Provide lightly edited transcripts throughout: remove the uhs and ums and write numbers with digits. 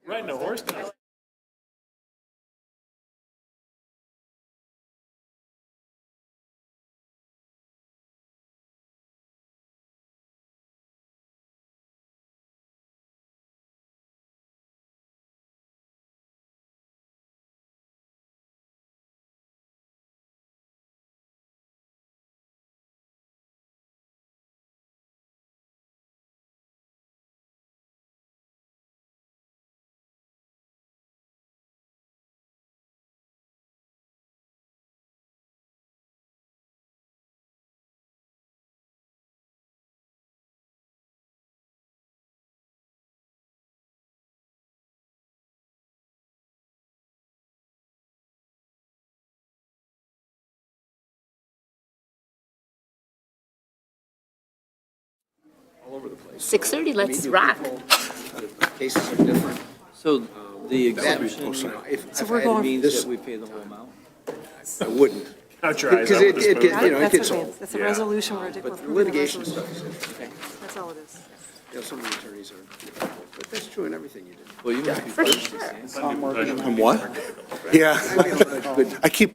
Riding a horse now. All over the place. 6:30, let's rock. Cases are different. So the That- exemption oh, sorry. So If we're I had going- means this, that we pay the whole amount? I wouldn't. Count your eyes Because out with it this gets, movie. you know, it That's gets what it old. means. It's a Yeah. resolution, we're But approving a litigation resolution. stuff is, Okay. That's all it is. you know, some of the attorneys are difficult, but that's true in everything you do. Well, you must be For thirsty, sure. Sam. I'm what? Yeah, I get a lot of good I keep.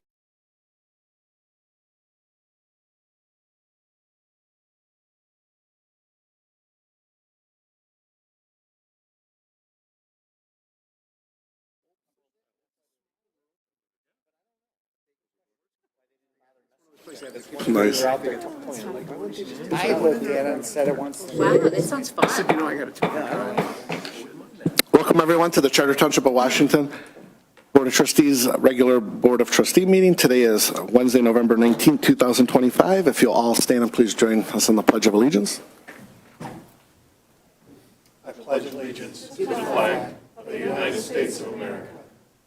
Nice. I looked at it and said it once. Wow, that sounds fun. You know, I got to. Welcome, everyone, to the Charter Township of Washington Board of Trustees regular Board of Trustee meeting. Today is Wednesday, November 19th, 2025. If you'll all stand and please join us in the Pledge of Allegiance. I pledge allegiance to the flag of the United States of America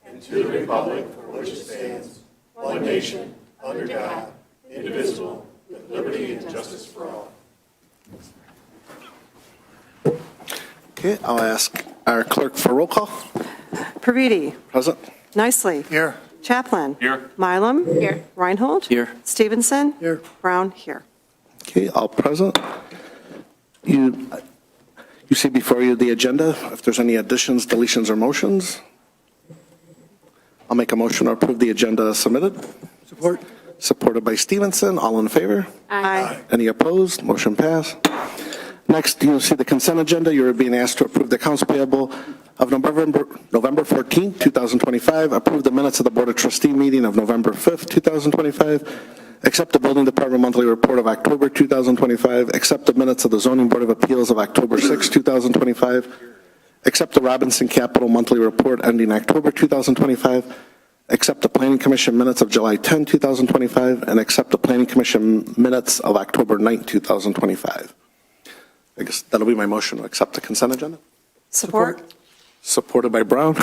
and to the republic for which it stands, one nation, under God, indivisible, with liberty and justice for all. Okay, I'll ask our clerk for roll call. Praviti, Present. Nicely. Here. Chaplin. Here. Mylum. Here. Reinhold. Here. Stevenson. Here. Brown. Here. Okay, all present. You see before you the agenda. If there's any additions, deletions, or motions, I'll make a motion to approve the agenda as submitted. Support. Supported by Stevenson. All in favor? Aye. Any opposed? Motion passed. Next, you'll see the consent agenda. You're being asked to approve the accounts payable of November 14, 2025, approve the minutes of the Board of Trustee meeting of November 5th, 2025, accept the Building Department monthly report of October 2025, accept the minutes of the Zoning Board of Appeals of October 6, 2025, accept the Robinson Capital monthly report ending October 2025, accept the Planning Commission minutes of July 10, 2025, and accept the Planning Commission minutes of October 9, 2025. I guess that'll be my motion to accept the consent agenda. Support. Supported by Brown.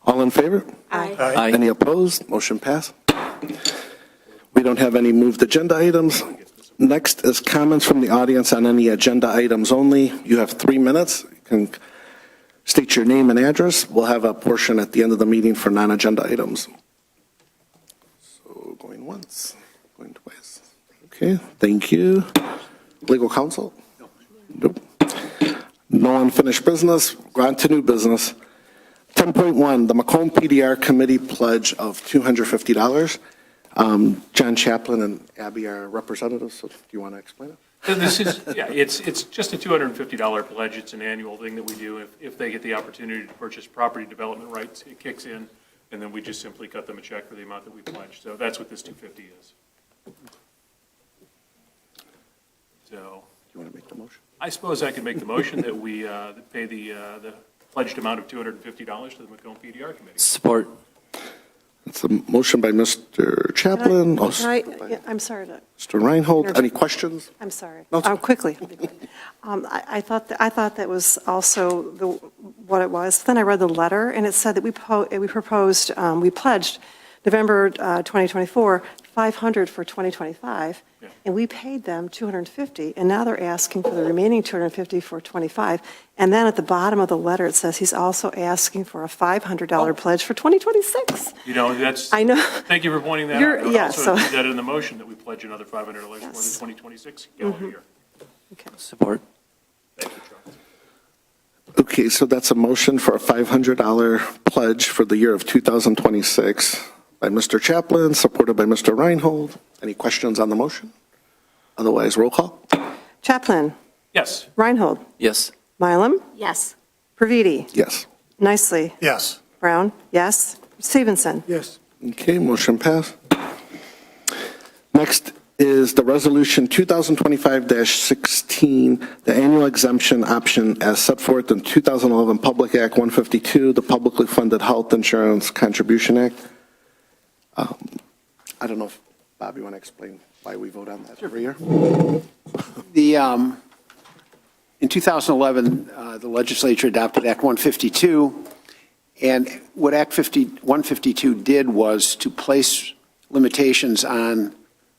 All in favor? Aye. Aye. Any opposed? Motion passed. We don't have any moved agenda items. Next is comments from the audience on any agenda items only. You have 3 minutes. You can state your name and address. We'll have a portion at the end of the meeting for non-agenda items. So going once, going twice. Okay, thank you. Legal counsel? Nope. No unfinished business. Go on to new business. 10.1, the Macomb PDR Committee pledge of $250. John Chaplin and Abby are representatives, so do you want to explain it? This is, yeah, it's just a $250 pledge. It's an annual thing that we do. If they get the opportunity to purchase property development rights, it kicks in, and then we just simply cut them a check for the amount that we pledged. So that's what this $250 is. So. Do you want to make the motion? I suppose I could make the motion that we pay the pledged amount of $250 to the Macomb PDR Committee. Support. It's a motion by Mr. Chaplin. I'm sorry to. Mr. Reinhold, any questions? I'm sorry. No, it's okay. Quickly. I thought that was also what it was. Then I read the letter, and it said that we pledged November 2024, $500 for 2025, Yeah. and we paid them $250, and now they're asking for the remaining $250 for 25. And then at the bottom of the letter, it says he's also asking for a $500 pledge for 2026. You know, that's. I know. Thank you for pointing that You're- out. I would yeah, also so- include that in the motion that we pledge another $500 for the Yes. 2026 calendar year. Okay. Support. Thank you, Okay, so that's a motion for a $500 pledge for the year of 2026 by Mr. Chaplin, supported by Mr. Reinhold. Any questions on the motion? Otherwise, roll call. Chaplin. Yes. Reinhold. Yes. Mylum. Yes. Praviti. Yes. Nicely. Yes. Brown. Yes. Stevenson. Yes. Okay, motion passed. Next is the resolution 2025-16, the annual exemption option as set forth in 2011 Public Act 152, the Publicly Funded Health Insurance Contribution Act. I don't know if, Bob, you want to explain why we vote on that every year? In 2011, the legislature adopted Act 152, and what Act 152 did was to place limitations on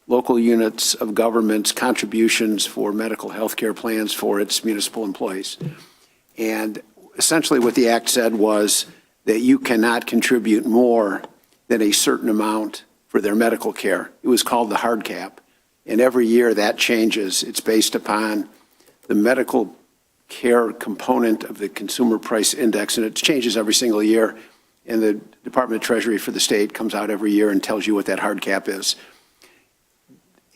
local units of government's contributions for medical health care plans for its municipal employees. And essentially what the act said was that you cannot contribute more than a certain amount for their medical care. It was called the hard cap. And every year that changes. It's based upon the medical care component of the Consumer Price Index, and it changes every single year. And the Department of Treasury for the state comes out every year and tells you what that hard cap is.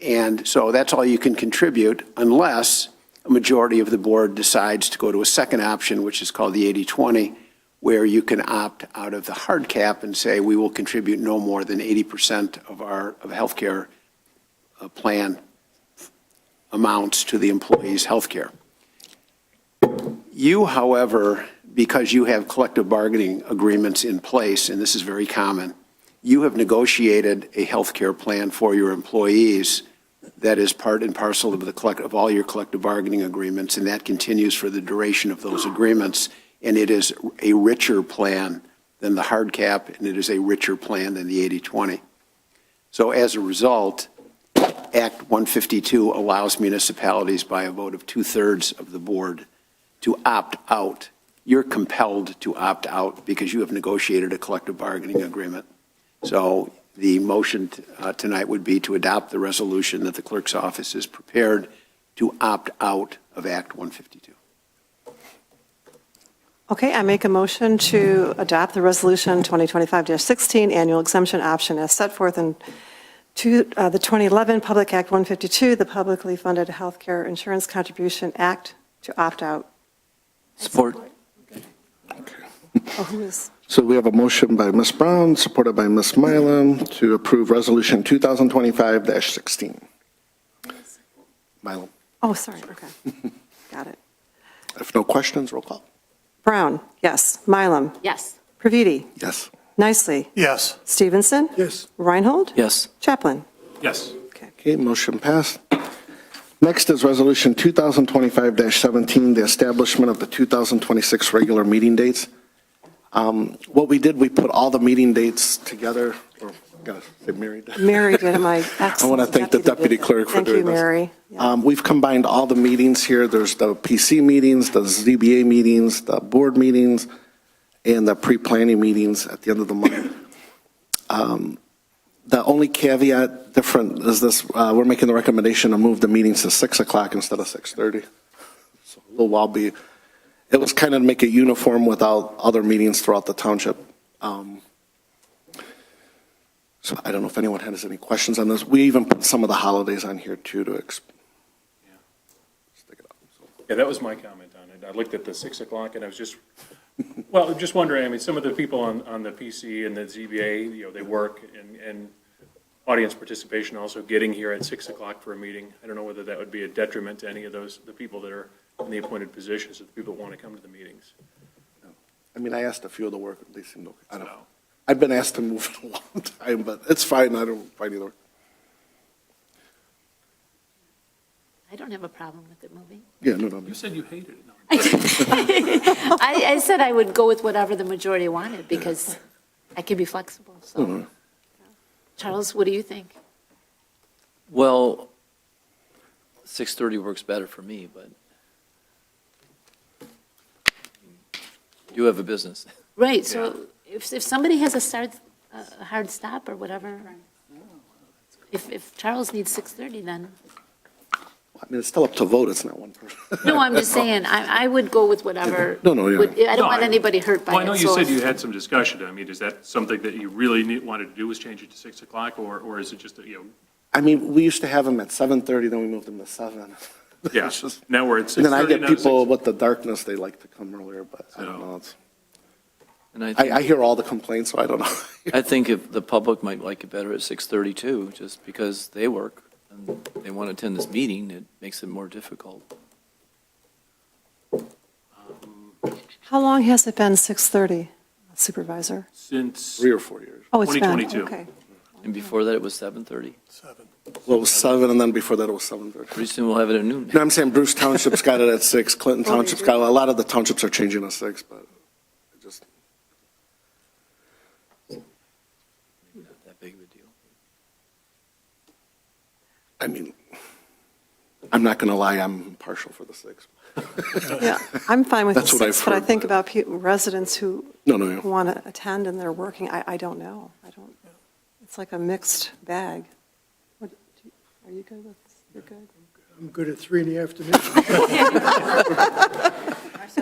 And so that's all you can contribute unless a majority of the board decides to go to a second option, which is called the 80-20, where you can opt out of the hard cap and say, we will contribute no more than 80% of our healthcare plan amounts to the employee's healthcare. You, however, because you have collective bargaining agreements in place, and this is very common, you have negotiated a healthcare plan for your employees that is part and parcel of all your collective bargaining agreements, and that continues for the duration of those agreements. And it is a richer plan than the hard cap, and it is a richer plan than the 80-20. So as a result, Act 152 allows municipalities by a vote of 2/3 of the board to opt out. You're compelled to opt out because you have negotiated a collective bargaining agreement. So the motion tonight would be to adopt the resolution that the clerk's office is prepared to opt out of Act 152. Okay, I make a motion to adopt the resolution 2025-16 annual exemption option as set forth in the 2011 Public Act 152, the Publicly Funded Healthcare Insurance Contribution Act, to opt out. Support. Oh, who is? So we have a motion by Ms. Brown, supported by Ms. Mylum, to approve resolution 2025-16. Mylum. Oh, sorry, okay. Got it. If no questions, roll call. Brown, yes. Mylum. Yes. Praviti. Yes. Nicely. Yes. Stevenson. Yes. Reinhold. Yes. Chaplin. Yes. Okay, motion passed. Next is resolution 2025-17, the establishment of the 2026 regular meeting dates. What we did, we put all the meeting dates together, or, gotta say Mary did. Mary did my excellent. I want to thank the deputy clerk for doing this. Thank you, Mary. We've combined all the meetings here. There's the PC meetings, the ZBA meetings, the board meetings, and the pre-planning meetings at the end of the month. The only caveat different is this, we're making the recommendation to move the meetings to 6 o'clock instead of 6:30. So we'll be, it was kind of to make it uniform without other meetings throughout the township. So I don't know if anyone has any questions on this. We even put some of the holidays on here too to stick it up. So. Yeah, that was my comment on it. I looked at the 6 o'clock and I was just, well, just wondering, I mean, some of the people on the PC and the ZBA, you know, they work and audience participation also getting here at 6 o'clock for a meeting. I don't know whether that would be a detriment to any of those, the people that are in the appointed positions, if the people want to come to the meetings. I mean, I asked a few of the work, they seemed okay. I don't know. I've been asked to move it a long time, but it's fine. I don't fight either. I don't have a problem with it moving. Yeah, no. You said you hated it. No. I said I would go with whatever the majority wanted because I can be flexible. So, Charles, what do you think? Well, 6:30 works better for me, but you have a business. Right. So if somebody has a hard stop or whatever, if Charles needs 6:30, then I mean, it's still up to vote, it's not one person. No, I'm just saying, I would go with whatever. No, yeah. I don't want anybody hurt by it. Well, I know you so said if- you had some discussion. I mean, is that something that you really wanted to do, was change it to 6 o'clock, or is it just, I mean, we used to have them at 7:30, then we moved them to 7. yeah, It's just- now we're at 6:30. And then I get now to people 6. with the darkness, they like to come earlier, but I don't know. And I I hear all the complaints, so I don't know. think if the public might like it better at 6:30 too, just because they work and they want to attend this meeting, it makes it more difficult. How long has it been 6:30, Supervisor? Since, 3 or 4 years. Oh, it's been, 2022. okay. And before that, it was 7:30. 7. Well, it was 7, and then before that, it was 7:30. Pretty soon we'll have it at noon. No, I'm saying Bruce Township's got it at 6, Clinton Township's got it, a lot of the townships are changing to 6, but it just, Not that big of a deal. I mean, I'm not going to lie, I'm partial for the 6. Yeah, I'm fine with the That's what I've 6, but I heard, think but- about residents who No, yeah. want to attend and they're working. I don't know. It's like a mixed bag. Are you good with, you're good? I'm good at 3 in the afternoon.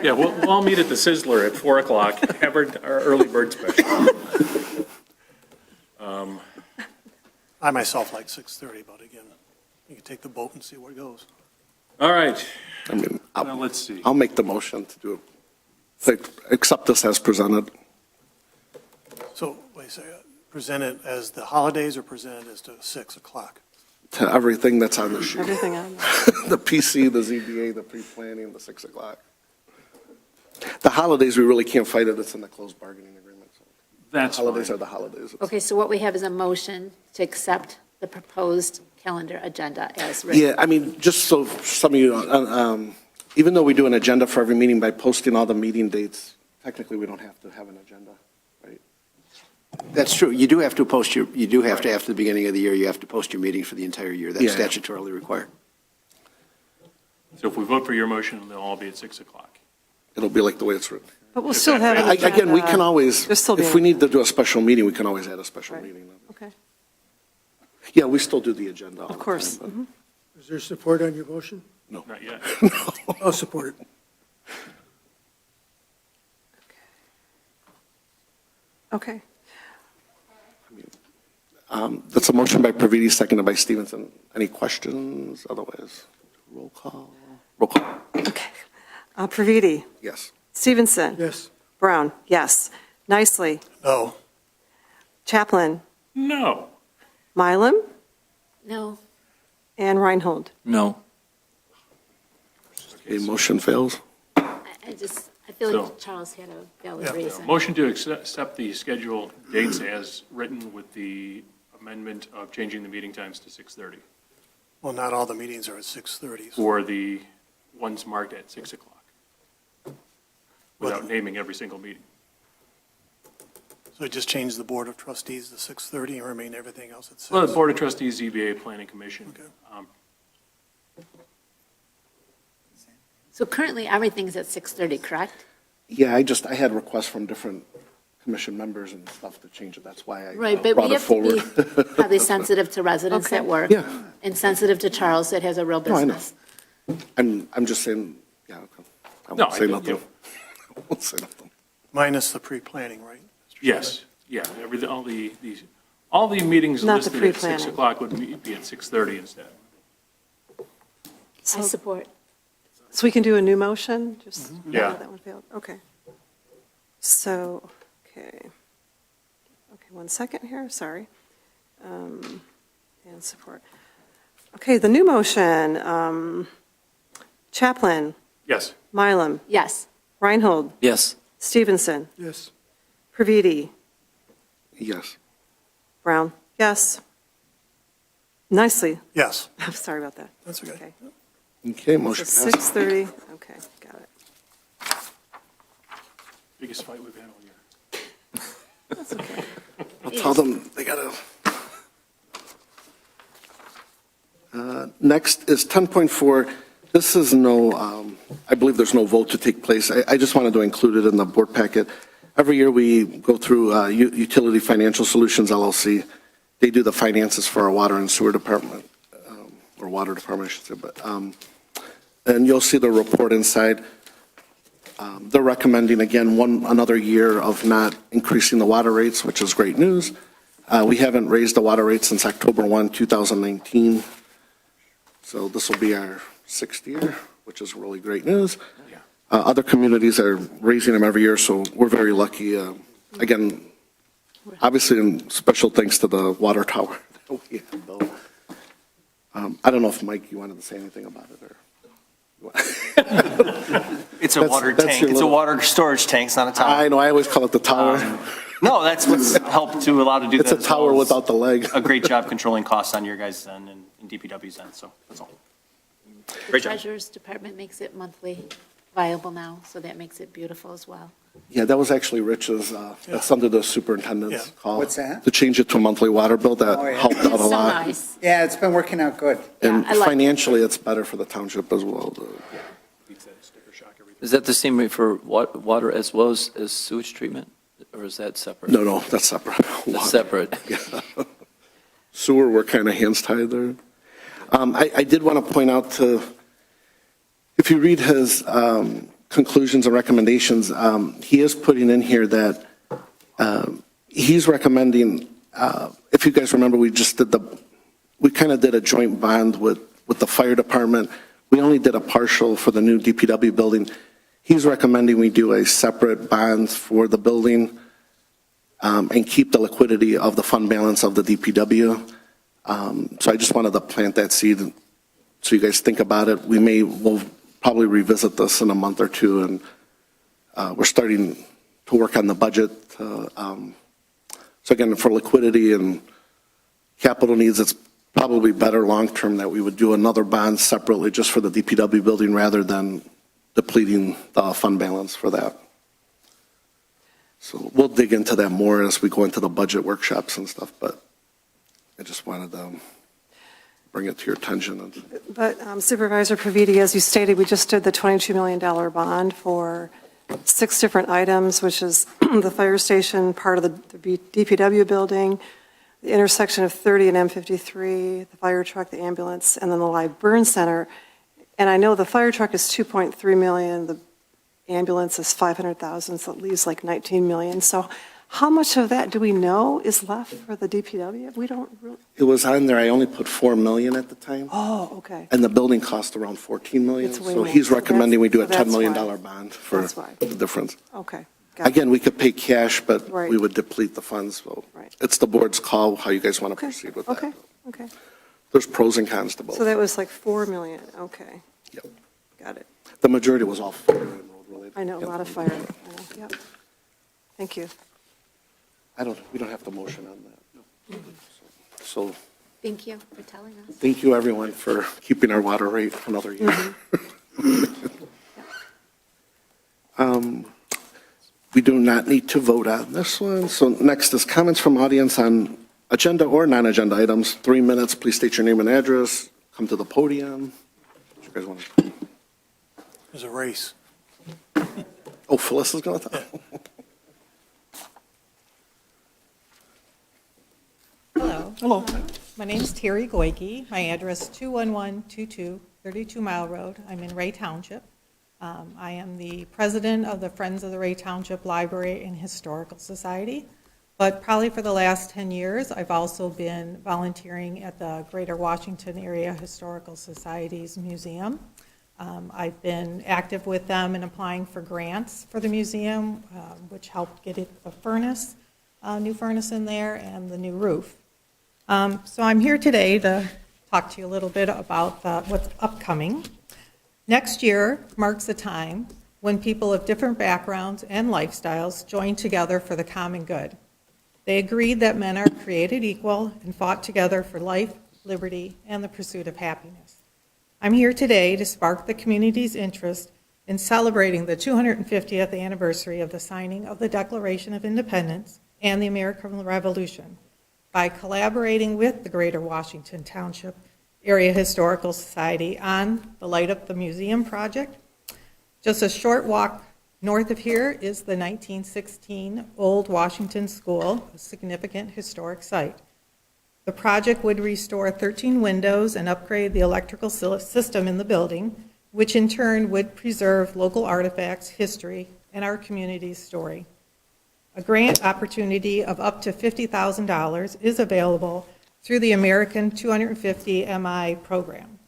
yeah, we'll all meet at the Sizzler at 4 o'clock, have our early bird special. I myself like 6:30, but again, you can take the boat and see where it goes. All right, I mean, now let's see. I'll make the motion to do it, accept this as presented. So, wait a second, present it as the holidays or present it as to 6 o'clock? To everything that's on the sheet. Everything on The PC, the ZBA, the pre-planning, the 6 o'clock. The holidays, we really can't fight it, it's in the closed bargaining agreement. So That's holidays fine. are the holidays. Okay, so what we have is a motion to accept the proposed calendar agenda as written. Yeah, I mean, just so some of you, even though we do an agenda for every meeting by posting all the meeting dates, technically, we don't have to have an agenda, right? That's true. You do have to post you do have to, after the beginning of the year, you have to post your meeting for the entire year. That's Yeah. statutorily required. So if we vote for your motion, they'll all be at 6 o'clock. It'll be like the way it's written. But we'll still have an agenda. Again, we can always, There'll still be if an- we need to do a special meeting, we can always add a special Right. meeting. Okay, Yeah, we still do the agenda all the of course. time, Mhm. Is there support on your motion? Not yet. I'll support it. Okay. That's a motion by Praviti, seconded by Stevenson. Any questions? Otherwise, roll call. Roll call. Okay. Praviti, Yes. Stevenson. Yes. Brown, yes. Nicely. No. Chaplin, No. Mylum, No, and Reinhold. No. A motion fails. I feel like So- Charles had a valid Yeah. reason. Motion to accept the schedule dates as written with the amendment of changing the meeting times to 6:30 Well, not all the meetings are at 6:30. for the ones marked at 6 o'clock, without naming every single meeting. So just change the Board of Trustees to 6:30 and remain everything else at 6? Well, the Board of Trustees, ZBA, Planning Commission. Okay. So currently, everything's at 6:30, correct? Yeah, I had requests from different commission members and stuff to change it. That's why I Right, but brought we it have to forward. be probably sensitive to residents Okay. at work. Yeah. And sensitive to Charles that has a real No, I know. business. I'm just saying, yeah, I No, won't say I- nothing. you- I won't say nothing. Minus the pre-planning, right? Mr. Yes, yeah, all the meetings Not the listed at 6 pre-planning. o'clock would be at 6:30 instead. I So support. so we can do a new motion? Just Yeah. That one failed. Okay. So, okay. Okay, 1 second here, sorry. And support. Okay, the new motion, Chaplin, Yes. Mylum, Yes. Reinhold, Yes. Stevenson, Yes. Praviti, Yes. Brown, yes. Nicely. Yes, I'm sorry about that. that's okay. Okay. Okay, So motion passes. 6:30, okay, got it. Biggest fight we've had all year. That's okay. I'll tell them they gotta. Next is 10.4. This is I believe there's no vote to take place. I just wanted to include it in the board packet. Every year we go through Utility Financial Solutions LLC. They do the finances for our water and sewer department. or water department, I should say, but, and you'll see the report inside. They're recommending, again, another year of not increasing the water rates, which is great news. We haven't raised the water rates since October 1, 2019. So this will be our 6th year, which is really great news. Other communities are raising them every year, so we're very lucky. Again, obviously, and special thanks to the water tower that we have built. I don't know if, Mike, you wanted to say anything about it, or? It's a water tank. It's a water storage tank. It's not a tower. I know, I always call it the tower. No, that's what's helped to allow to do It's that. a tower without the leg. A great job controlling costs on your guys' end and DPW's end, so that's all. Great job. Treasurer's Department makes it monthly viable now, so that makes it beautiful as well. Yeah, that was actually Rich's, that's under the superintendent's Yeah. call. What's that? To change it to a monthly water bill, that Oh, yeah. helped out a It's so lot. nice. Yeah, it's been working out good. And Yeah, I like it. financially, it's better for the township as well. Beats that sticker shock every time. Is that the same rate for water as well as sewage treatment? Or is that separate? No, that's separate. That's separate. Sewer, we're kind of hands tied there. I did want to point out if you read his conclusions and recommendations, he is putting in here that he's recommending, if you guys remember, we kind of did a joint bond with the fire department. We only did a partial for the new DPW building. He's recommending we do a separate bond for the building and keep the liquidity of the fund balance of the DPW. So I just wanted to plant that seed so you guys think about it. We'll probably revisit this in a month or two, and we're starting to work on the budget. So again, for liquidity and capital needs, it's probably better long-term that we would do another bond separately just for the DPW building rather than depleting the fund balance for that. So we'll dig into that more as we go into the budget workshops and stuff, but I just wanted to bring it to your attention. But Supervisor Praviti, as you stated, we just did the $22 million bond for 6 different items, which is the fire station, part of the DPW building, the intersection of 30 and M53, the fire truck, the ambulance, and then the live burn center. And I know the fire truck is $2.3 million, the ambulance is $500,000, so it leaves like $19 million. So how much of that do we know is left for the DPW? We don't really. It was on there, I only put $4 million at the time, Oh, okay. and the building cost around $14 million. It's way So more. he's So recommending we do a that's $10 million why. bond for That's why. the difference. Okay. Got it. Again, we could pay cash, but Right. we would deplete the funds, so Right. it's the board's call how you guys want to Okay. proceed with that. Okay. Okay. There's pros and cons to both. So that was like $4 million. Okay. Yep. Got it. The majority was all fire and road related. I know, a Yep. lot of fire. I know. Yep. Thank you. We don't have to motion on that. So, Thank you for telling us. thank you, everyone, for keeping our water rate another year. We do not need to vote on this one. So next is comments from audience on agenda or non-agenda items. 3 minutes, please state your name and address. Come to the podium. What you guys want to? There's a race. Oh, Phyllis is going to talk. Hello. Hello. My name is Terry Goike. My address is 21122 32 Mile Road. I'm in Ray Township. I am the president of the Friends of the Ray Township Library and Historical Society. But probably for the last 10 years, I've also been volunteering at the Greater Washington Area Historical Society's museum. I've been active with them in applying for grants for the museum, which helped get it the furnace, new furnace in there, and the new roof. So I'm here today to talk to you a little bit about what's upcoming. Next year marks a time when people of different backgrounds and lifestyles join together for the common good. They agreed that men are created equal and fought together for life, liberty, and the pursuit of happiness. I'm here today to spark the community's interest in celebrating the 250th anniversary of the signing of the Declaration of Independence and the American Revolution by collaborating with the Greater Washington Township Area Historical Society on the Light Up the Museum project. Just a short walk north of here is the 1916 Old Washington School, a significant historic site. The project would restore 13 windows and upgrade the electrical system in the building, which in turn would preserve local artifacts, history, and our community's story. A grant opportunity of up to $50,000 is available through the American 250 MI program.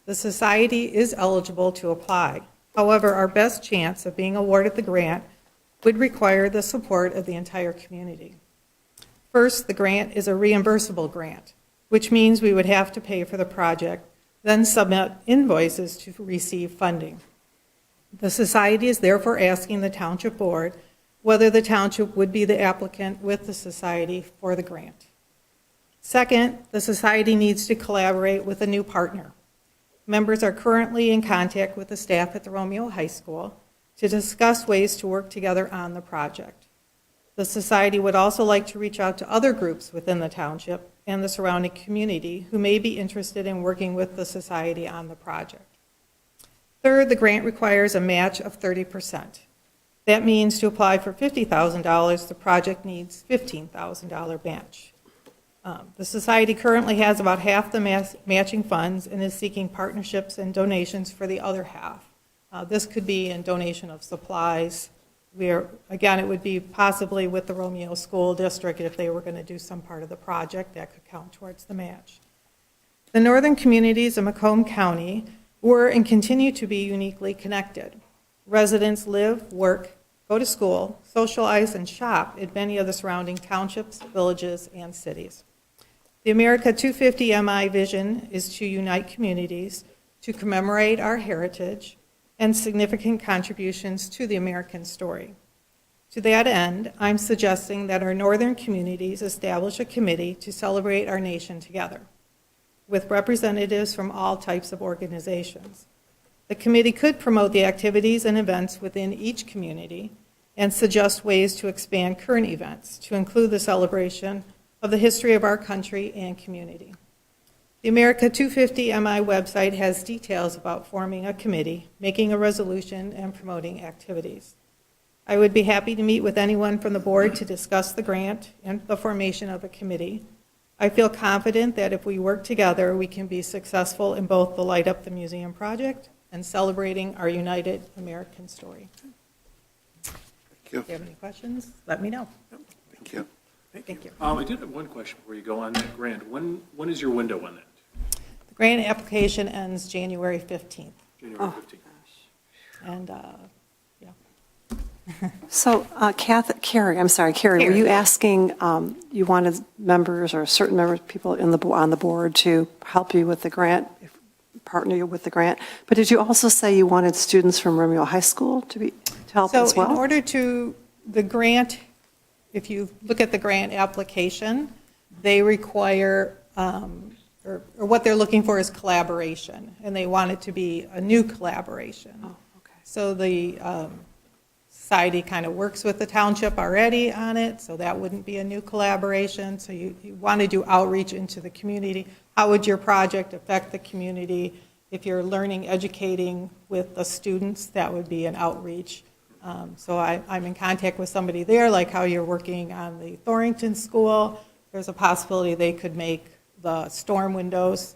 The society is eligible to apply. However, our best chance of being awarded the grant would require the support of the entire community. First, the grant is a reimbursable grant, which means we would have to pay for the project, then submit invoices to receive funding. The society is therefore asking the Township Board whether the Township would be the applicant with the society for the grant. Second, the society needs to collaborate with a new partner. Members are currently in contact with the staff at the Romeo High School to discuss ways to work together on the project. The society would also like to reach out to other groups within the township and the surrounding community who may be interested in working with the society on the project. Third, the grant requires a match of 30%. That means to apply for $50,000, the project needs $15,000 match. The society currently has about half the matching funds and is seeking partnerships and donations for the other half. This could be in donation of supplies. Again, it would be possibly with the Romeo School District if they were going to do some part of the project that could count towards the match. The northern communities of Macomb County were and continue to be uniquely connected. Residents live, work, go to school, socialize, and shop in many of the surrounding townships, villages, and cities. The America 250 MI vision is to unite communities to commemorate our heritage and significant contributions to the American story. To that end, I'm suggesting that our northern communities establish a committee to celebrate our nation together, with representatives from all types of organizations. The committee could promote the activities and events within each community and suggest ways to expand current events to include the celebration of the history of our country and community. The America 250 MI website has details about forming a committee, making a resolution, and promoting activities. I would be happy to meet with anyone from the board to discuss the grant and the formation of a committee. I feel confident that if we work together, we can be successful in both the Light Up the Museum project and celebrating our united American story. Thank you. If you have any questions, let me know. Thank you. Thank you. I did have one question before you go on that grant. When is your window on that? The grant application ends January 15th. January 15th. And, So Carrie, were you asking, you wanted members or certain members, people on the board to help you with the grant, partner you with the grant, but did you also say you wanted students from Romeo High School to help as well? So in order to, the grant, if you look at the grant application, they require, or what they're looking for is collaboration, and they want it to be a new collaboration. Oh, okay. So the society kind of works with the township already on it, so that wouldn't be a new collaboration. So you want to do outreach into the community. How would your project affect the community? If you're learning, educating with the students, that would be an outreach. So I'm in contact with somebody there, like how you're working on the Thorrington School. There's a possibility they could make the storm windows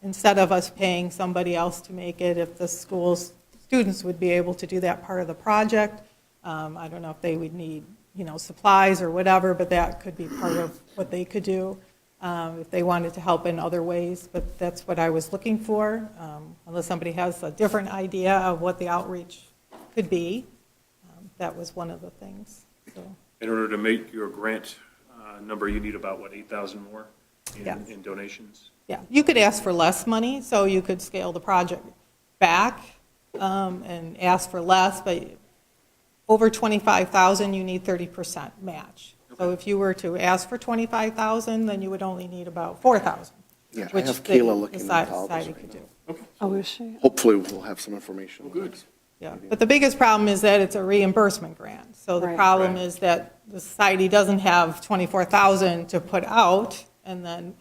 instead of us paying somebody else to make it. If the school's students would be able to do that part of the project. I don't know if they would need, supplies or whatever, but that could be part of what they could do if they wanted to help in other ways. But that's what I was looking for, unless somebody has a different idea of what the outreach could be. That was one of the things. So. In order to make your grant number, you need about, 8,000 more in donations? Yeah, you could ask for less money, so you could scale the project back and ask for less, but over 25,000, you need 30% match. Okay. So if you were to ask for 25,000, then you would only need about 4,000. Yeah, I which have Kayla looking at all society this could right do. Okay. Oh, is she? Hopefully, we'll have some information. Oh, good. Yeah, but the biggest problem is that it's a reimbursement grant. So the Right. problem is that the society doesn't have 24,000 to put out, and then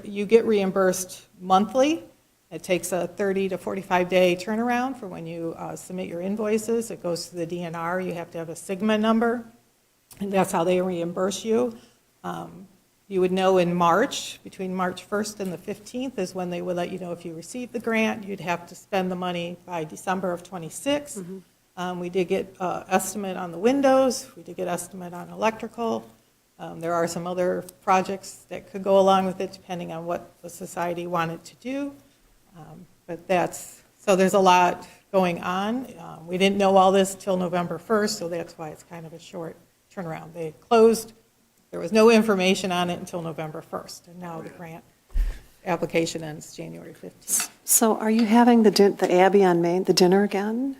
you get reimbursed monthly. It takes a 30 to 45-day turnaround for when you submit your invoices. It goes to the DNR. You have to have a SIGMA number, and that's how they reimburse you. you would know in March, between March 1st and the 15th is when they would let you know if you received the grant. You'd have to spend the money by December of '26. We did get estimate on the windows. We did get estimate on electrical. There are some other projects that could go along with it depending on what the society wanted to do. But so there's a lot going on. We didn't know all this till November 1st, so that's why it's kind of a short turnaround. They closed, there was no information on it until November 1st, and now the grant application ends January 15th. So are you having the Abbey on Main, the dinner again?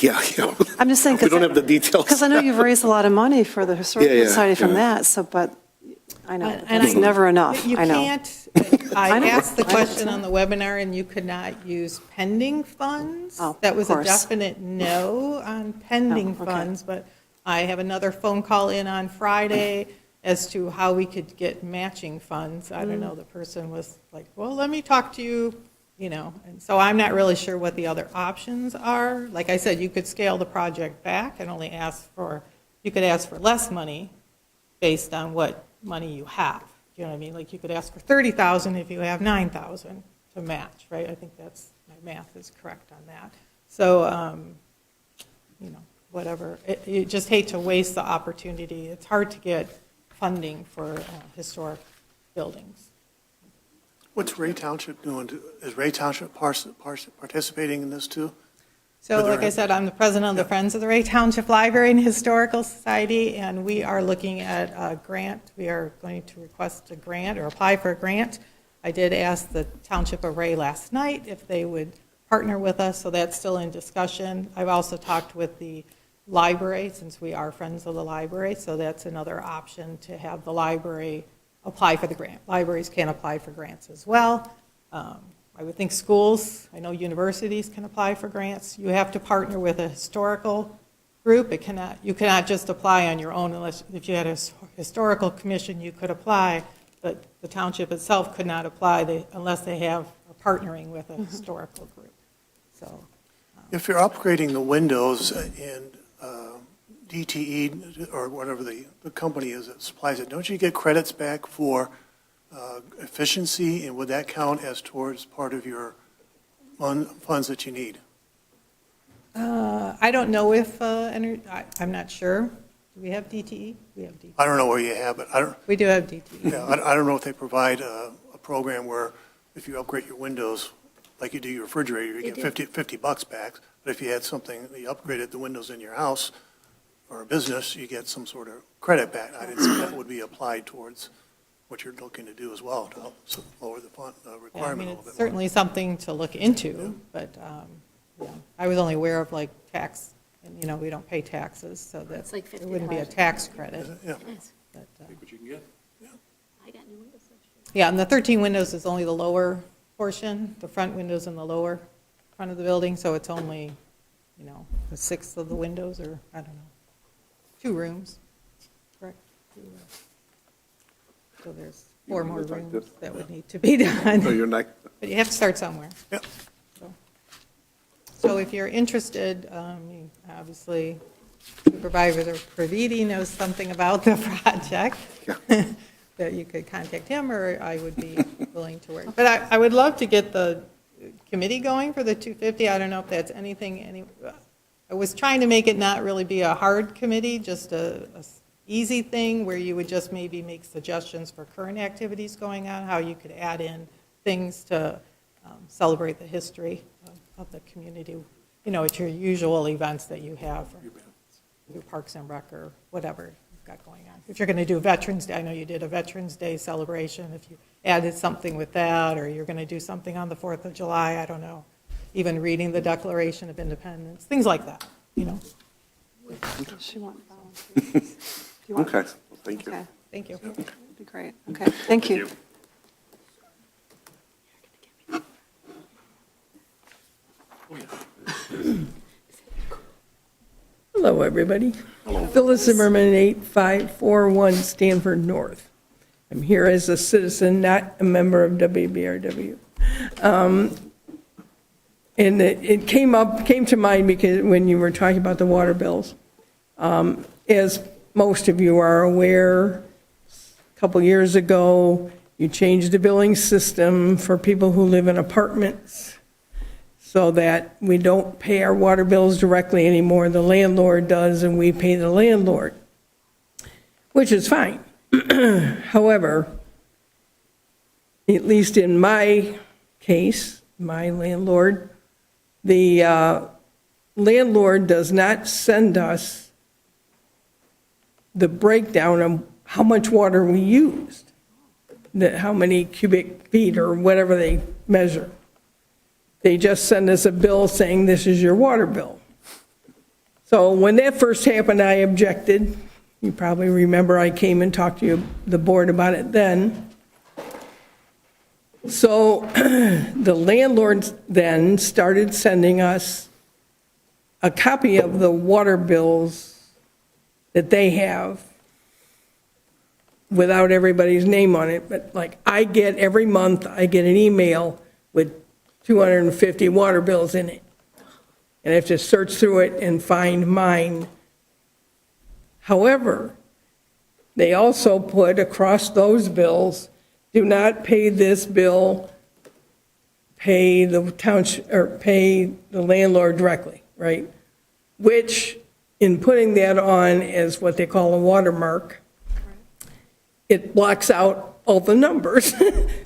Yeah. I'm just saying. We don't have the details. Because I know you've raised a lot of money for the Historical Yeah, Society from yeah. that, so, but I know, And it's never enough, You I know. can't, I I know. asked the I know. question on the webinar, and you could not use pending funds. Oh, That was of a course. definite no on pending Oh, okay. funds, but I have another phone call in on Friday as to how we could get matching funds. I Mm. don't know, the person was like, well, let me talk to you, and so I'm not really sure what the other options are. Like I said, you could scale the project back and only you could ask for less money based on what money you have. You know what I mean? Like you could ask for 30,000 if you have 9,000 to match, right? I think my math is correct on that. So, whatever. You just hate to waste the opportunity. It's hard to get funding for historic buildings. What's Ray Township doing? Is Ray Township participating in this too? So, like I said, I'm the president of the Friends of the Ray Township Library and Historical Society, and we are looking at a grant. We are going to request a grant or apply for a grant. I did ask the Township of Ray last night if they would partner with us, so that's still in discussion. I've also talked with the library, since we are Friends of the Library, so that's another option to have the library apply for the grant. Libraries can apply for grants as well. I would think schools, I know universities can apply for grants. You have to partner with a historical group. You cannot just apply on your own unless, if you had a historical commission, you could apply, but the township itself could not apply unless they have partnering with a historical group. So, If you're upgrading the windows and DTE or whatever the company is that supplies it, don't you get credits back for efficiency, and would that count as towards part of your funds that you need? I don't know if, I'm not sure. Do we have DTE? We have DTE. I don't know where you have it. We do have DTE. Yeah, I don't know if they provide a program where if you upgrade your windows, like you do your refrigerator, you get $50 back. But if you had something, you upgraded the windows in your house or a business, you get some sort of credit back. I didn't see that would be applied towards what you're looking to do as well to help lower the fund Yeah, I requirement mean, a little it's bit more. certainly something to look into, but I was only aware of like tax, and we don't pay taxes, so that It's like it wouldn't be a $50. tax credit. Yeah. Nice. But, Take what you can get. I got new windows last year. yeah, and the 13 windows is only the lower portion, the front windows in the lower front of the building, so it's only, a sixth of the windows, or, I don't know, 2 rooms, correct? 2 rooms. So there's 4 more rooms that would need to be done. So you're not, But you have to start somewhere. Yep. So if you're interested, obviously Supervisor Praviti knows something about the project, that you could contact him, or I would be willing to work. But I would love to get the committee going for the 250. I don't know if that's anything, I was trying to make it not really be a hard committee, just a easy thing where you would just maybe make suggestions for current activities going on, how you could add in things to celebrate the history of the community, at your usual events that you have, or your Parks and Rec or whatever you've got going on. If you're going to do Veterans Day, I know you did a Veterans Day celebration, if you added something with that, or you're going to do something on the 4th of July, I don't know, even reading the Declaration of Independence, things like that, She wants volunteers. Do you want- okay, well, thank you. Okay, Thank you. that'd be great. Okay, thank you. Hello, everybody. Phyllis Zimmerman, 8541 Stanford North. I'm here as a citizen, not a member of WBRW. And it came to mind because when you were talking about the water bills. As most of you are aware, a couple years ago, you changed the billing system for people who live in apartments so that we don't pay our water bills directly anymore. The landlord does, and we pay the landlord, which is fine. However, at least in my case, my landlord, the landlord does not send us the breakdown of how much water we used, how many cubic feet or whatever they measure. They just send us a bill saying this is your water bill. So when that first happened, I objected. You probably remember I came and talked to you, the board, about it then. So the landlords then started sending us a copy of the water bills that they have without everybody's name on it. But like I get every month, I get an email with 250 water bills in it. And I have to search through it and find mine. However, they also put across those bills, do not pay this bill, pay the township, or pay the landlord directly, right? Which, in putting that on as what they call a watermark, it blocks out all the numbers.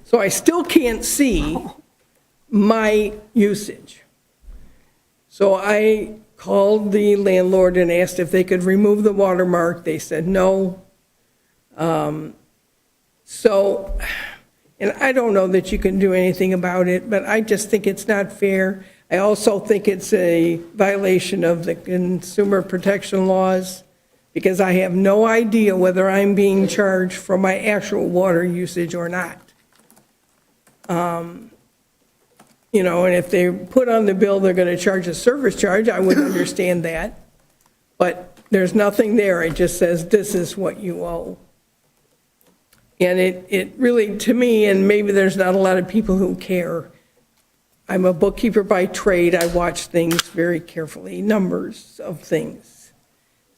So I still can't see my usage. So I called the landlord and asked if they could remove the watermark. They said no. So, and I don't know that you can do anything about it, but I just think it's not fair. I also think it's a violation of the consumer protection laws because I have no idea whether I'm being charged for my actual water usage or not. You know, and if they put on the bill they're going to charge a service charge, I would understand that. But there's nothing there. It just says this is what you owe. And it really, to me, and maybe there's not a lot of people who care, I'm a bookkeeper by trade. I watch things very carefully, numbers of things.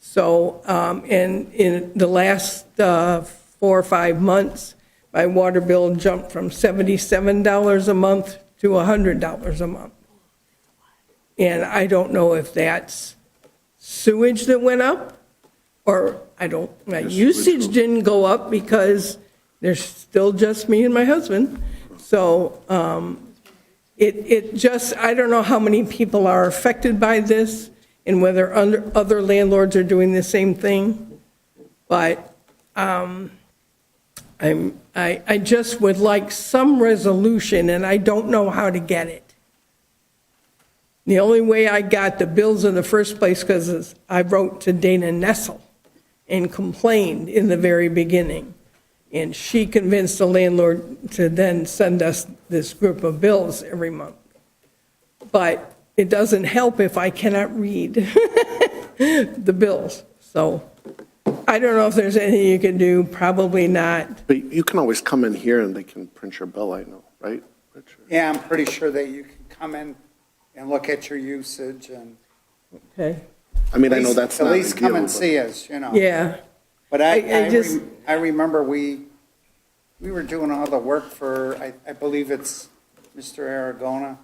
So, and in the last 4 or 5 months, my water bill jumped from $77 a month to $100 a month. And I don't know if that's sewage that went up, or my usage didn't go up because there's still just me and my husband. So it just, I don't know how many people are affected by this and whether other landlords are doing the same thing. But I just would like some resolution, and I don't know how to get it. The only way I got the bills in the first place because I wrote to Dana Nessel and complained in the very beginning. And she convinced the landlord to then send us this group of bills every month. But it doesn't help if I cannot read the bills. So I don't know if there's anything you can do, probably not. But you can always come in here and they can print your bill, I know, right, Richard? Yeah, I'm pretty sure that you can come in and look at your usage and. Okay. I mean, I know that's not At least come ideal, and but- see us, you know. Yeah. But I I remember we were doing all the work for, I believe it's Mr. Aragona.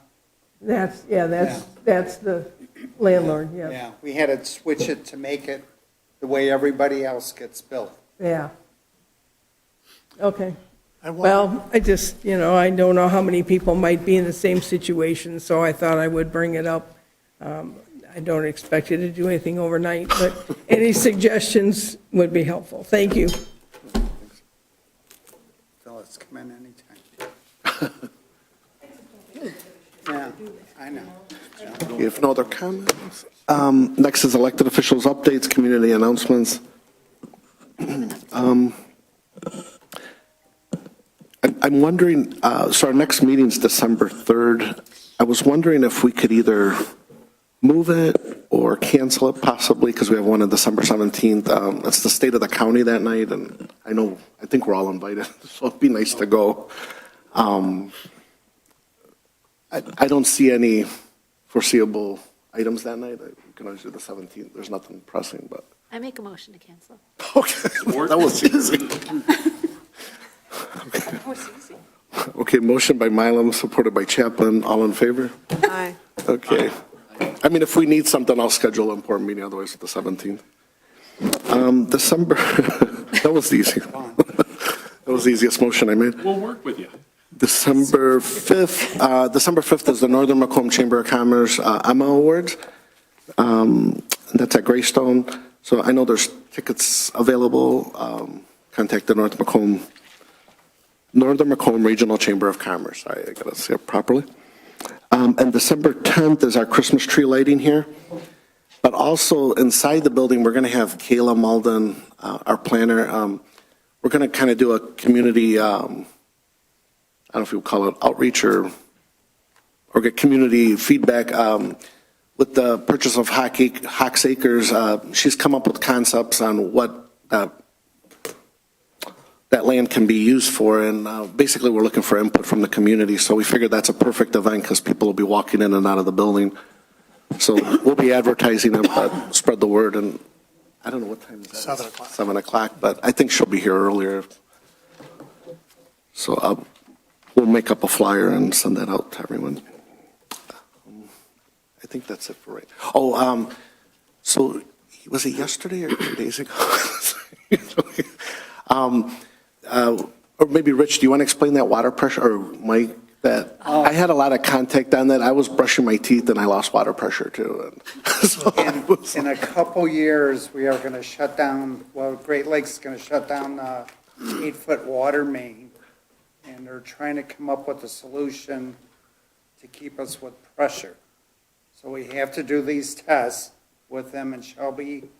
That's the landlord, yeah. Yeah, we had to switch it to make it the way everybody else gets billed. Yeah. Okay. I want- Well, I just, I don't know how many people might be in the same situation, so I thought I would bring it up. I don't expect you to do anything overnight, but any suggestions would be helpful. Thank you. Phyllis, come in anytime. Yeah, I know. If no other comments, next is elected officials updates, community announcements. I'm wondering, so our next meeting's December 3rd. I was wondering if we could either move it or cancel it possibly, because we have one on December 17th. It's the state of the county that night, and I think we're all invited, so it'd be nice to go. I don't see any foreseeable items that night. We can always do the 17th. There's nothing pressing, but. I make a motion to cancel. Okay, that was easy. Okay, motion by Mylum, supported by Chaplin. All in favor? Aye. Okay. I mean, if we need something, I'll schedule an important meeting, otherwise the 17th. December, that was easy. That was the easiest motion I made. We'll work with you. December 5th is the Northern Macomb Chamber of Commerce Emma Awards. That's at Greystone. So I know there's tickets available. Contact the Northern Macomb Regional Chamber of Commerce. Sorry, I gotta say it properly. And December 10th is our Christmas tree lighting here. But also inside the building, we're going to have Kayla Malden, our planner. We're going to kind of do a community, I don't know if you would call it outreach or get community feedback. With the purchase of Hawks Acres, she's come up with concepts on what that land can be used for, and basically we're looking for input from the community. So we figured that's a perfect event because people will be walking in and out of the building. So we'll be advertising it, but spread the word, and I don't know what time is that? 7 o'clock. 7 o'clock, but I think she'll be here earlier. So we'll make up a flyer and send that out to everyone. I think that's it for right. Oh, so was it yesterday or 2 days ago? Or maybe Rich, do you want to explain that water pressure, or Mike? That I had a lot of contact on that. I was brushing my teeth and I lost water pressure too. So In a couple years, we are going to shut down, well, Great Lakes is going to shut down the 8-foot water main. And they're trying to come up with a solution to keep us with pressure. So we have to do these tests with them and Shelby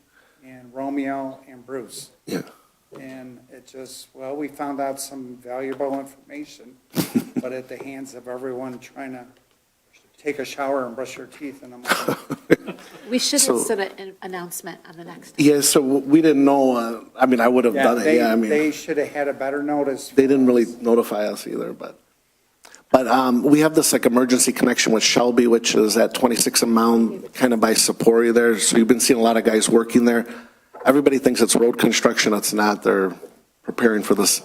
and Romeo and Bruce. Yeah. And it just, well, we found out some valuable information, but at the hands of everyone trying to take a shower and brush their teeth in the morning. We should So- have set an announcement on the next. Yeah, so we didn't know, I mean, I would have done it, yeah, I mean, They should have had a better notice. they didn't really notify us either, but we have this like emergency connection with Shelby, which is at 26 and Mound, kind of by Sapporo there, so you've been seeing a lot of guys working there. Everybody thinks it's road construction, it's not, they're preparing for this.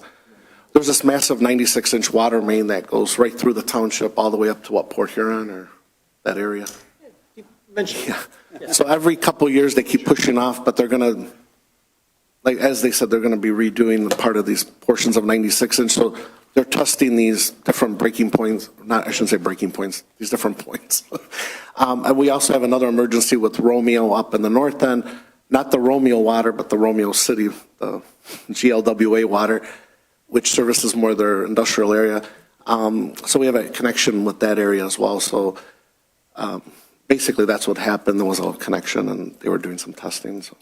There's this massive 96-inch water main that goes right through the township, all the way up to Port Huron, or that area. Yeah. So every couple of years, they keep pushing off, but they're going to, like, as they said, they're going to be redoing part of these portions of 96-inch, so they're testing these different breaking points, I shouldn't say breaking points, these different points. And we also have another emergency with Romeo up in the north end, not the Romeo water, but the Romeo City, the GLWA water, which services more their industrial area. So we have a connection with that area as well. So basically that's what happened. There was a connection and they were doing some testing. So.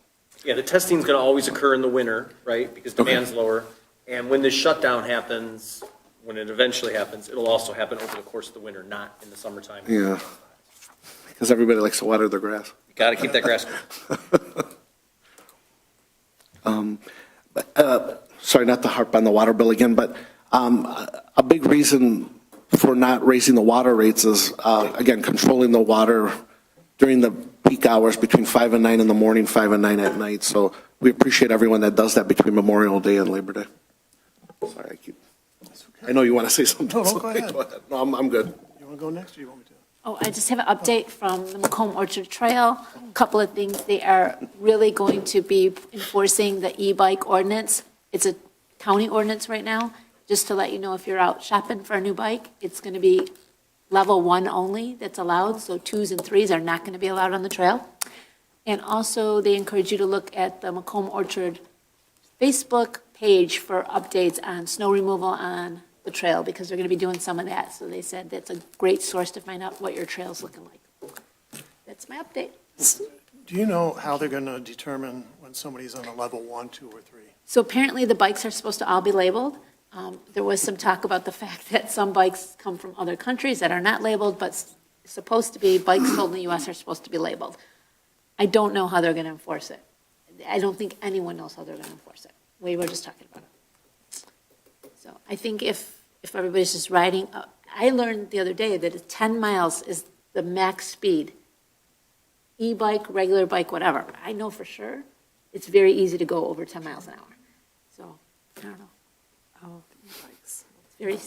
Yeah, the testing's going to always occur in the winter, right? Because demand's lower. And when this shutdown happens, when it eventually happens, it'll also happen over the course of the winter, not in the summertime. Yeah, because everybody likes to water their grass. You got to keep that grass green. Sorry, not to harp on the water bill again, but a big reason for not raising the water rates is, again, controlling the water during the peak hours between 5 and 9 in the morning, 5 and 9 at night. So we appreciate everyone that does that between Memorial Day and Labor Day. Sorry, I know you want to say something. No, go ahead. No, I'm good. You want to go next, or you want me to? Oh, I just have an update from the Macomb Orchard Trail. A couple of things. They are really going to be enforcing the e-bike ordinance. It's a county ordinance right now. Just to let you know, if you're out shopping for a new bike, it's going to be level 1 only that's allowed. So 2s and 3s are not going to be allowed on the trail. And also, they encourage you to look at the Macomb Orchard Facebook page for updates on snow removal on the trail, because they're going to be doing some of that. So they said that's a great source to find out what your trail's looking like. That's my update. Do you know how they're going to determine when somebody's on a level 1, 2, or 3? So apparently the bikes are supposed to all be labeled. There was some talk about the fact that some bikes come from other countries that are not labeled, but supposed to be, bikes sold in the U.S. are supposed to be labeled. I don't know how they're going to enforce it. I don't think anyone knows how they're going to enforce it. We were just talking about it. So I think if everybody's just riding, I learned the other day that 10 miles is the max speed. E-bike, regular bike, whatever. I know for sure it's very easy to go over 10 miles an hour. So, I don't know. Oh, bikes. It's very,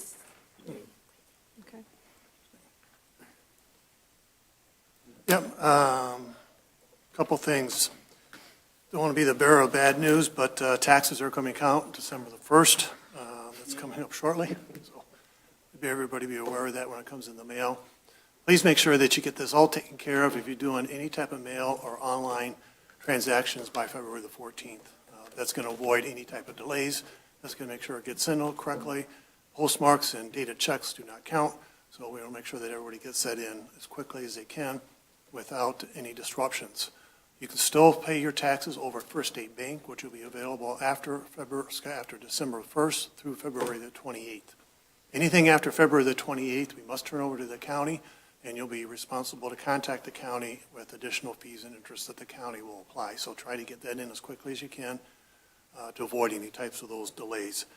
Yep, couple things. Don't want to be the bearer of bad news, but taxes are coming out December the 1st. That's coming up shortly, so maybe everybody be aware of that when it comes in the mail. Please make sure that you get this all taken care of if you're doing any type of mail or online transactions by February the 14th. That's going to avoid any type of delays. That's going to make sure it gets in correctly. Postmarks and dated checks do not count, so we will make sure that everybody gets that in as quickly as they can without any disruptions. You can still pay your taxes over First State Bank, which will be available after December 1st through February the 28th. Anything after February the 28th, we must turn over to the county, and you'll be responsible to contact the county with additional fees and interest that the county will apply. So try to get that in as quickly as you can to avoid any types of those delays.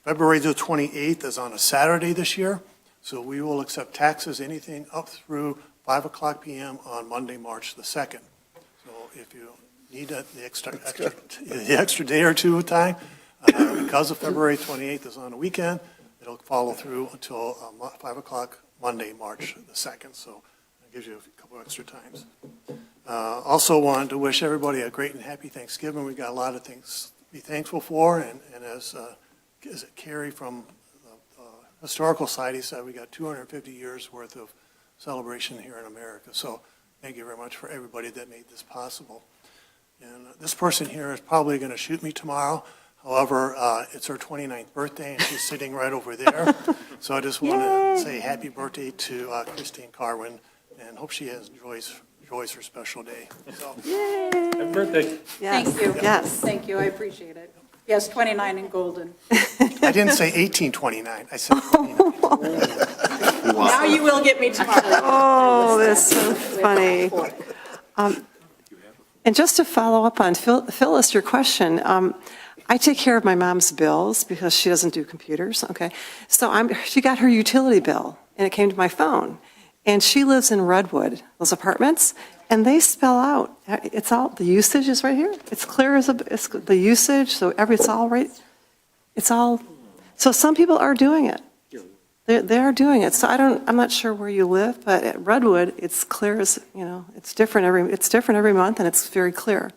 February the 28th is on a Saturday this year, so we will accept taxes, anything up through 5 o'clock p.m. on Monday, March the 2nd. So if you need the extra day or two of time, because of February 28th is on a weekend, it'll follow through until 5 o'clock Monday, March the 2nd. So that gives you a couple extra times. Also wanted to wish everybody a great and happy Thanksgiving. We got a lot of things to be thankful for, and as Carrie from the Historical Society said, we got 250 years worth of celebration here in America. So thank you very much for everybody that made this possible. And this person here is probably going to shoot me tomorrow. However, it's her 29th birthday, and she's sitting right over there. So I just want to say happy birthday to Christine Carwin, and hope she enjoys her special day. So, Happy birthday. Yes. Thank you. Yes. Thank you, I appreciate it. Yes, 29 and golden. I didn't say 1829, I said 29. Now you will get me tomorrow. Oh, that's so funny. And just to follow up on Phyllis, your question, I take care of my mom's bills because she doesn't do computers, okay? So she got her utility bill, and it came to my phone. And she lives in Redwood, those apartments, and they spell out, it's all, the usage is right here. It's clear as it's the usage, so it's all right. It's all, so some people are doing it. They are doing it. So I'm not sure where you live, but at Redwood, it's clear as, it's different every month, and it's very clear.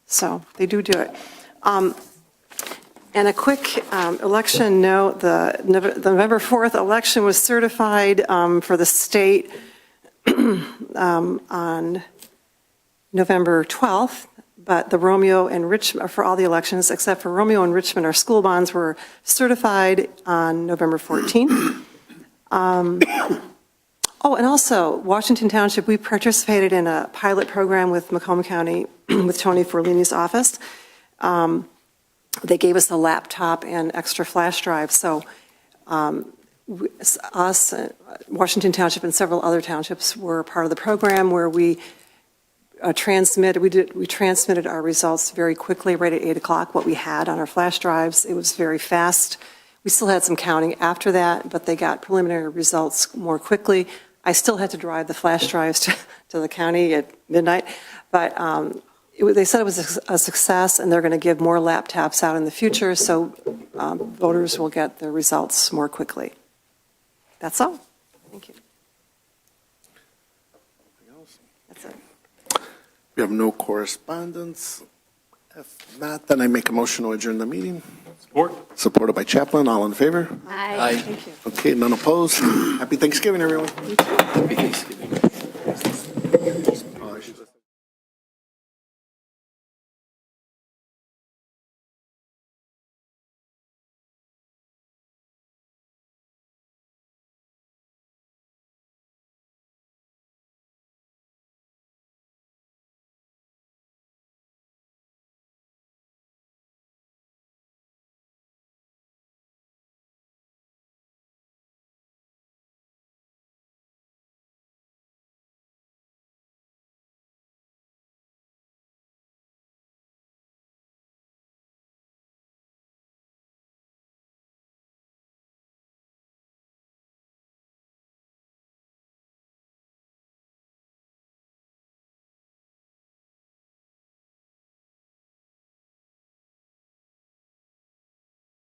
So they do it. And a quick election note, the November 4th election was certified for the state on November 12th, but the Romeo and Richmond, for all the elections except for Romeo and Richmond, our school bonds were certified on November 14th. Oh, and also, Washington Township, we participated in a pilot program with Macomb County, with Tony Forlini's office. They gave us a laptop and extra flash drive, so us, Washington Township, and several other townships were part of the program where we transmitted our results very quickly, right at 8 o'clock, what we had on our flash drives. It was very fast. We still had some counting after that, but they got preliminary results more quickly. I still had to drive the flash drives to the county at midnight, but they said it was a success, and they're going to give more laptops out in the future, so voters will get their results more quickly. That's all. Thank you. That's it. We have no correspondence. If not, then I make a motion to adjourn the meeting. Support. Supported by Chaplin. All in favor? Aye. Thank you. Okay, none opposed. Happy Thanksgiving, everyone. Happy Thanksgiving.